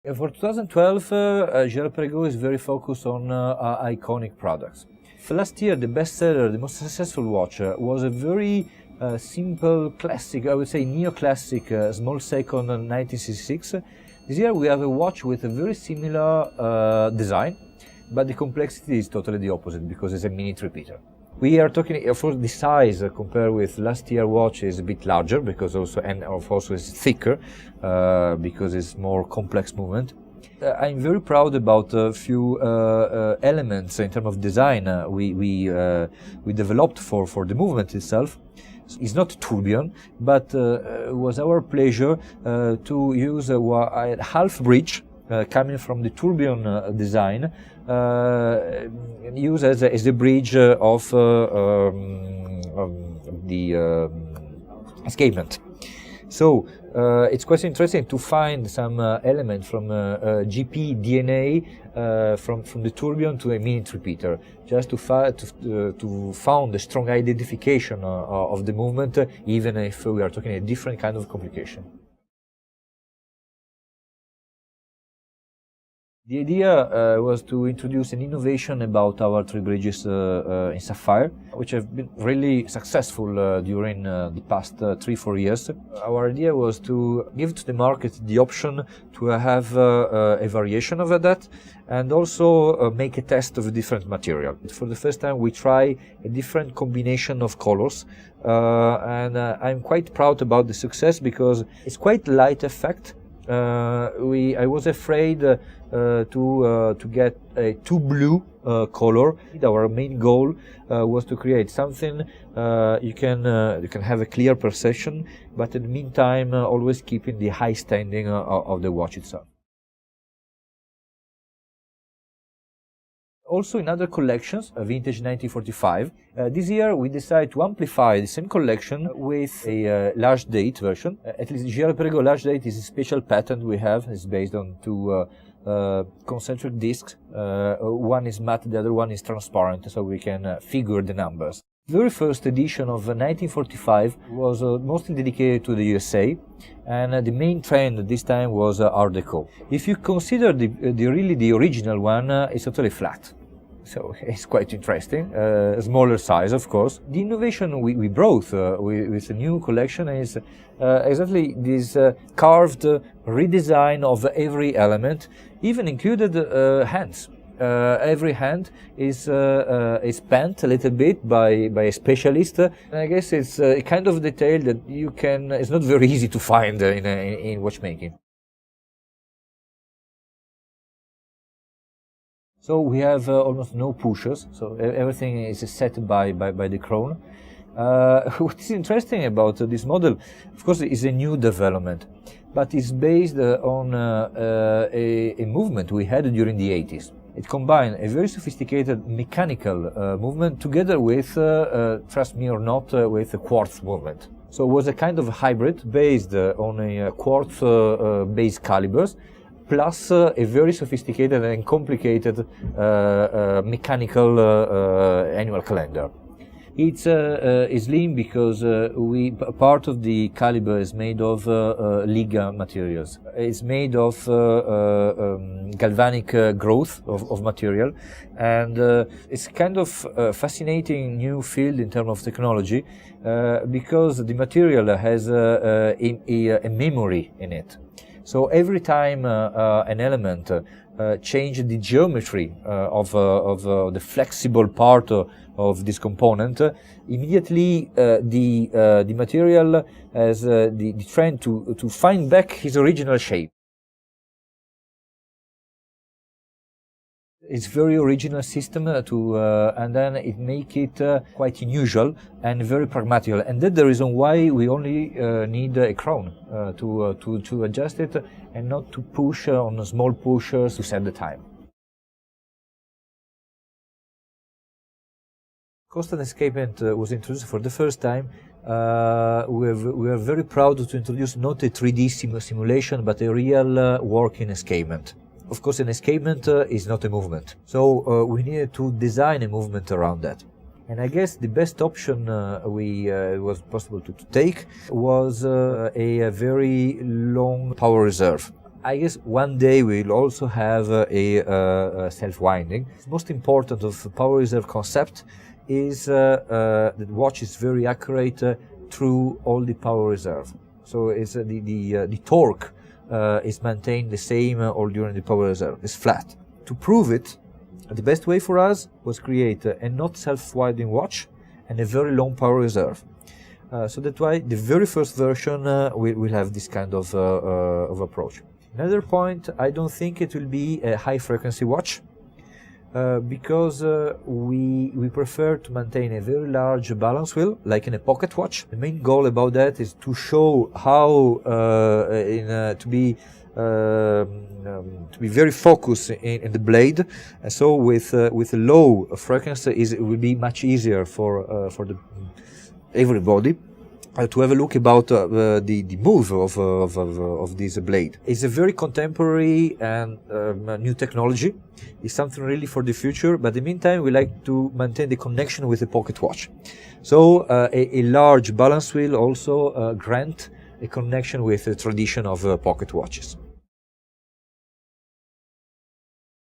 For 2012, Girard Perregaux is very focused on iconic products. For last year, the bestseller, the most successful watch, was a very simple, classic, I would say neoclassic, small second 1966. This year we have a watch with a very similar design, but the complexity is totally the opposite because it's a minute repeater. We are talking, of course, the size compared with last year's watch is a bit larger because also, and of course it's thicker because it's more complex movement. I'm very proud about a few elements in terms of design we developed for the movement itself. It's not tourbillon, but it was our pleasure to use a half bridge coming from the tourbillon design, used as the bridge of the escapement. So it's quite interesting to find some element from GP DNA from the tourbillon to a minute repeater, just to found a strong identification of the movement, even if we are talking a different kind of complication. The idea was to introduce an innovation about our three bridges in sapphire, which have been really successful during the past 3-4 years. Our idea was to give to the market the option to have a variation of that and also make a test of a different material. For the first time we try a different combination of colors and I'm quite proud about the success because it's quite light effect. I was afraid to get a too blue color. Our main goal was to create something you can have a clear perception, but in the meantime always keeping the high standing of the watch itself. Also in other collections, Vintage 1945, this year we decided to amplify the same collection with a large date version. At least Girard Perregaux large date is a special patent we have. It's based on two concentric discs. One is matte, the other one is transparent, so we can figure the numbers. The very first edition of 1945 was mostly dedicated to the USA, and the main trend this time was Art Deco. If you consider the original one, it's totally flat. So it's quite interesting, smaller size of course. The innovation we brought with the new collection is exactly this carved redesign of every element, even included hands. Every hand is bent a little bit by a specialist. And I guess it's a kind of detail that it's not very easy to find in watchmaking. So we have almost no pushers, so everything is set by the crown. What is interesting about this model, of course, is a new development, but it's based on a movement we had during the 80s. It combined a very sophisticated mechanical movement together with, trust me or not, with a quartz movement. So it was a kind of hybrid based on a quartz base calibers, plus a very sophisticated and complicated mechanical annual calendar. It's slim because part of the caliber is made of Liga materials. It's made of galvanic growth of material, and it's kind of fascinating new field in terms of technology because the material has a memory in it. So every time an element changes the geometry of the flexible part of this component, immediately the material has the trend to find back his original shape. It's very original system and then it make it quite unusual and very pragmatic, and that's the reason why we only need a crown to adjust it and not to push on small pushers to set the time. Constant Escapement was introduced for the first time. We are very proud to introduce not a 3D simulation, but a real working escapement. Of course, an escapement is not a movement, so we needed to design a movement around that. And I guess the best option was possible to take was a very long power reserve. I guess one day we'll also have a self-winding. The most important of the power reserve concept is that the watch is very accurate through all the power reserve. So it's the torque is maintained the same all during the power reserve. It's flat. To prove it, the best way for us was create a not self-winding watch and a very long power reserve. So that's why the very first version will have this kind of approach. Another point, I don't think it will be a high-frequency watch because we prefer to maintain a very large balance wheel, like in a pocket watch. The main goal about that is to show how to be very focused in the blade, and so with a low frequency it will be much easier for everybody to have a look about the move of this blade. It's a very contemporary and new technology. It's something really for the future, but in the meantime we like to maintain the connection with the pocket watch. So a large balance wheel also grant a connection with the tradition of pocket watches.